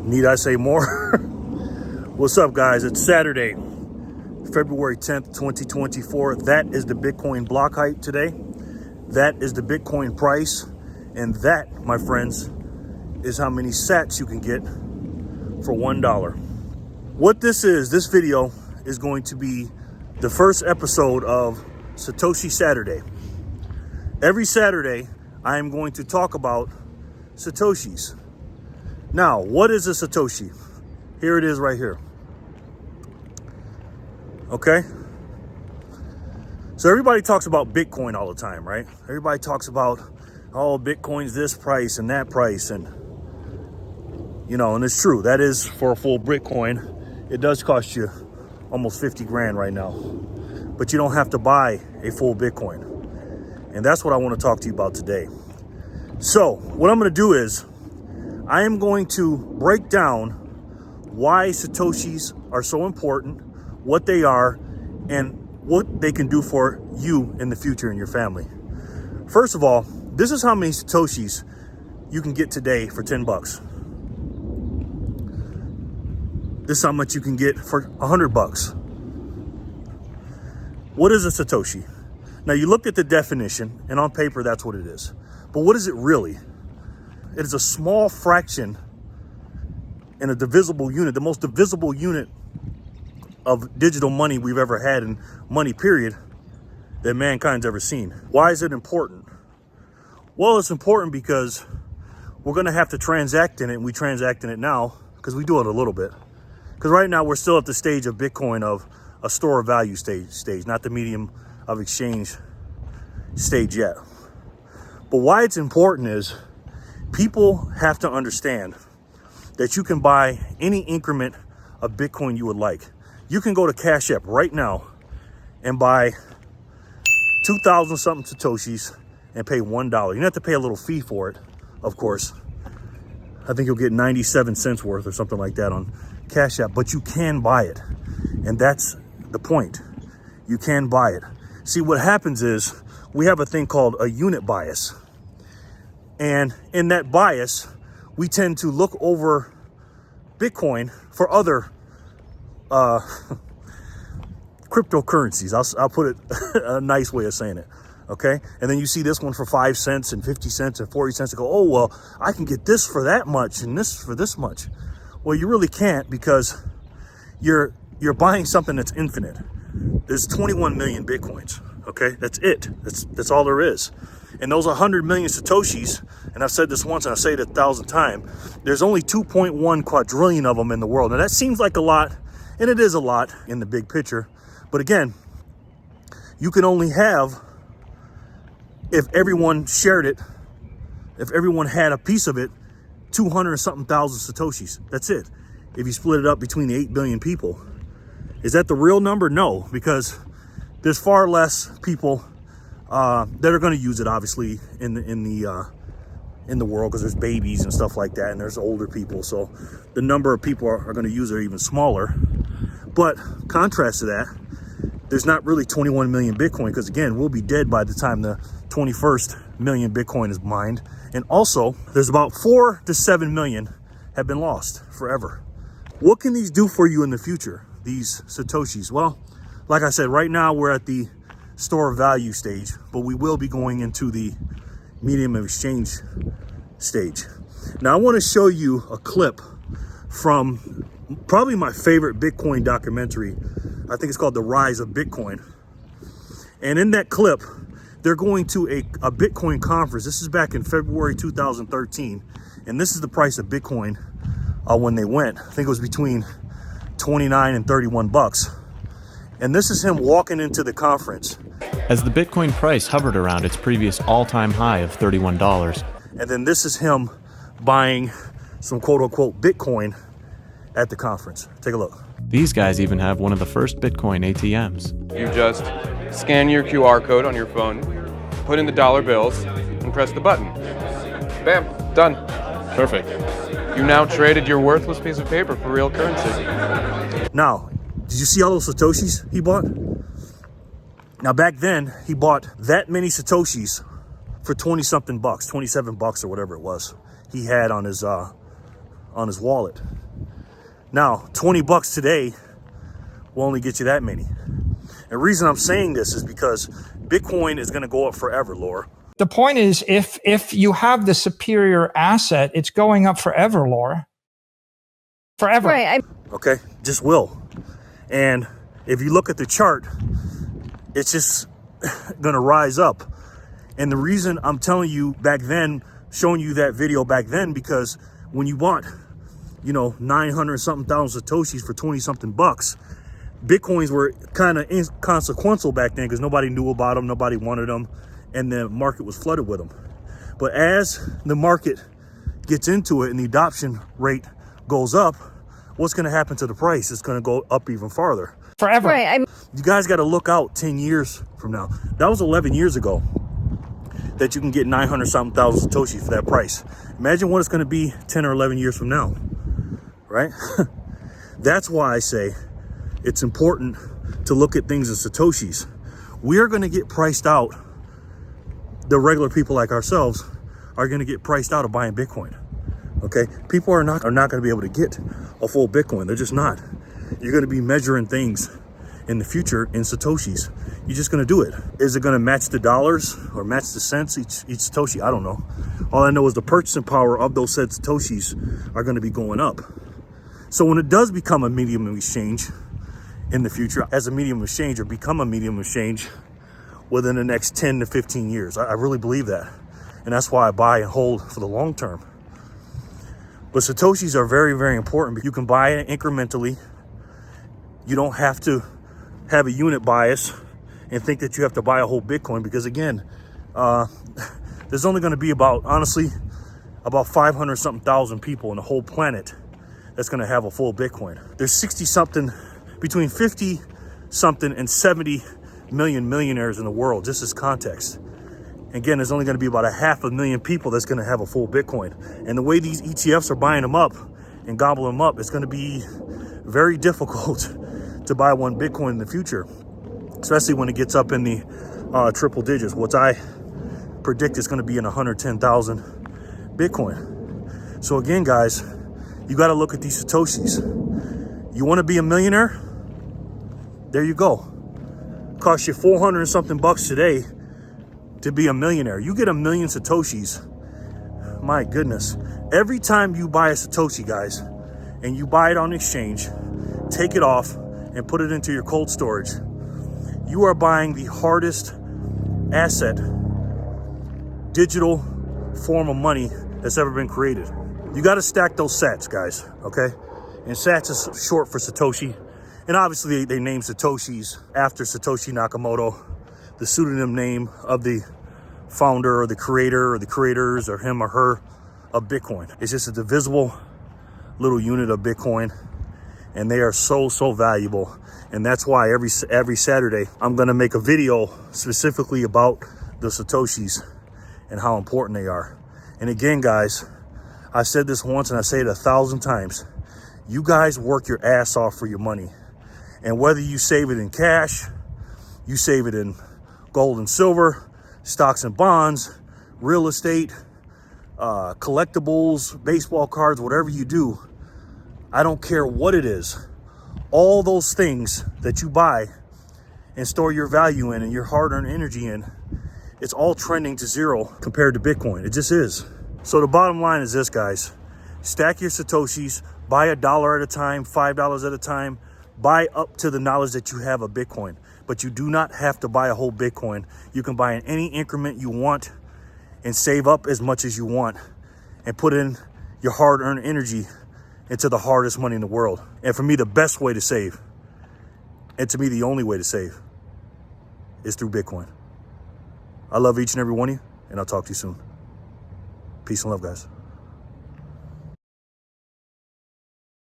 Need I say more? What's up, guys? It's Saturday, February 10th, 2024. That is the Bitcoin block height today. That is the Bitcoin price. And that, my friends, is how many sats you can get for $1. What this video is going to be the first episode of Satoshi SATurday. Every Saturday, I am going to talk about Satoshis. Now, what is a Satoshi? Here it is right here. Okay? So everybody talks about Bitcoin all the time, right? Everybody talks about, oh, Bitcoin's this price and that price. And, you know, and it's true. That is for a full Bitcoin. It does cost you almost 50 grand right now. But you don't have to buy a full Bitcoin. And that's what I want to talk to you about today. So what I'm going to do is I am going to break down why Satoshis are so important, what they are, and what they can do for you in the future and your family. First of all, this is how many Satoshis you can get today for 10 bucks. This is how much you can get for 100 bucks. What is a Satoshi? Now, you looked at the definition, and on paper, that's what it is. But what is it really? It is a small fraction in a divisible unit, the most divisible unit of digital money we've ever had, in money, period, that mankind's ever seen. Why is it important? Well, it's important because we're going to have to transact in it, and we transact in it now because we do it a little bit. Because right now, we're still at the stage of Bitcoin of a store of value stage, not the medium of exchange stage yet. But why it's important is people have to understand that you can buy any increment of Bitcoin you would like. You can go to Cash App right now and buy 2,000 something Satoshis and pay $1. You don't have to pay a little fee for it, of course. I think you'll get 97 cents worth or something like that on Cash App, but you can buy it. And that's the point. You can buy it. See, what happens is we have a thing called a unit bias. And in that bias, we tend to look over Bitcoin for other cryptocurrencies. I'll put it a nice way of saying it. Okay. And then you see this one for 5 cents and 50 cents and 40 cents and go, oh, well, I can get this for that much and this for this much. Well, you really can't, because you're buying something that's infinite. There's 21 million Bitcoins. Okay. That's it. That's all there is. And those 100 million Satoshis, and I've said this once and I'll say it 1,000 times, there's only 2.1 quadrillion of them in the world. Now that seems like a lot, and it is a lot in the big picture. But again, you can only have, if everyone shared it, if everyone had a piece of it, 200 something thousand Satoshis. That's it. If you split it up between the 8 billion people. Is that the real number? No, because there's far less people that are going to use it, obviously, in the world, because there's babies and stuff like that, and there's older people. So the number of people are going to use it are even smaller. But contrast to that, there's not really 21 million Bitcoin, because again, we'll be dead by the time the 21st million Bitcoin is mined. And also, there's about 4 to 7 million have been lost forever. What can these do for you in the future, these Satoshis? Well, like I said, right now we're at the store of value stage, but we will be going into the medium of exchange stage. Now, I want to show you a clip from probably my favorite Bitcoin documentary. I think it's called The Rise of Bitcoin. And in that clip, they're going to a Bitcoin conference. This is back in February 2013. And this is the price of Bitcoin when they went. I think it was between 29 and 31 bucks. And this is him walking into the conference. As the Bitcoin price hovered around its previous all-time high of $31. And then this is him buying some quote-unquote Bitcoin at the conference. Take a look. These guys even have one of the first Bitcoin ATMs. You just scan your QR code on your phone, put in the dollar bills, and press the button. Bam, done. Perfect. You now traded your worthless piece of paper for real currency. Now, did you see all those Satoshis he bought? Now, back then, he bought that many Satoshis for 20 something bucks, 27 bucks or whatever it was he had on his wallet. Now, 20 bucks today will only get you that many. And the reason I'm saying this is because Bitcoin is going to go up forever, Laura. The point is, if you have the superior asset, it's going up forever, Laura. Forever. Right. Okay, just will. And if you look at the chart, it's just going to rise up. And the reason I'm telling you back then, showing you that video back then, because when you bought, 900 something thousand Satoshis for 20 something bucks, Bitcoins were kind of inconsequential back then because nobody knew about them, nobody wanted them, and the market was flooded with them. But as the market gets into it and the adoption rate goes up, what's going to happen to the price? It's going to go up even farther. Forever. Right. You guys got to look out 10 years from now. That was 11 years ago that you can get 900 something thousand Satoshis for that price. Imagine what it's going to be 10 or 11 years from now, right? That's why I say it's important to look at things in Satoshis. We are going to get priced out. The regular people like ourselves are going to get priced out of buying Bitcoin. Okay, people are not going to be able to get a full Bitcoin. They're just not. You're going to be measuring things in the future in Satoshis. You're just going to do it. Is it going to match the dollars or match the cents each Satoshi? I don't know. All I know is the purchasing power of those said Satoshis are going to be going up. So when it does become a medium of exchange in the future, as a medium of exchange, or become a medium of exchange within the next 10 to 15 years, I really believe that. And that's why I buy and hold for the long term. But Satoshis are very, very important. You can buy it incrementally. You don't have to have a unit bias and think that you have to buy a whole Bitcoin, because again, there's only going to be about 500 something thousand people in the whole planet that's going to have a full Bitcoin. There's 60 something, between 50 something and 70 million millionaires in the world, just as context. Again, there's only going to be about 500,000 people that's going to have a full Bitcoin. And the way these ETFs are buying them up and gobbling them up, it's going to be very difficult to buy one Bitcoin in the future, especially when it gets up in the triple digits, which I predict is going to be in 110,000 Bitcoin. So again, guys, you got to look at these Satoshis. You want to be a millionaire? There you go. Cost you 400 and something bucks today to be a millionaire. You get 1 million Satoshis. My goodness. Every time you buy a Satoshi, guys, and you buy it on exchange, take it off and put it into your cold storage, you are buying the hardest asset, digital form of money that's ever been created. You got to stack those sats, guys, okay? And sats is short for Satoshi. And obviously they named Satoshis after Satoshi Nakamoto, the pseudonym name of the founder or the creator or the creators or him or her of Bitcoin. It's just a divisible little unit of Bitcoin, and they are so valuable. And that's why every Saturday I'm going to make a video specifically about the Satoshis and how important they are. And again, guys, I said this once and I say it 1,000 times. You guys work your ass off for your money. And whether you save it in cash, you save it in gold and silver, stocks and bonds, real estate, collectibles, baseball cards, whatever you do, I don't care what it is. All those things that you buy and store your value in and your hard-earned energy in, it's all trending to zero compared to Bitcoin. It just is. So the bottom line is this, guys. Stack your Satoshis, buy $1 at a time, $5 at a time, buy up to the knowledge that you have a Bitcoin. But you do not have to buy a whole Bitcoin. You can buy in any increment you want and save up as much as you want and put in your hard-earned energy into the hardest money in the world. And for me, the best way to save, and to me, the only way to save, is through Bitcoin. I love each and every one of you, and I'll talk to you soon. Peace and love, guys.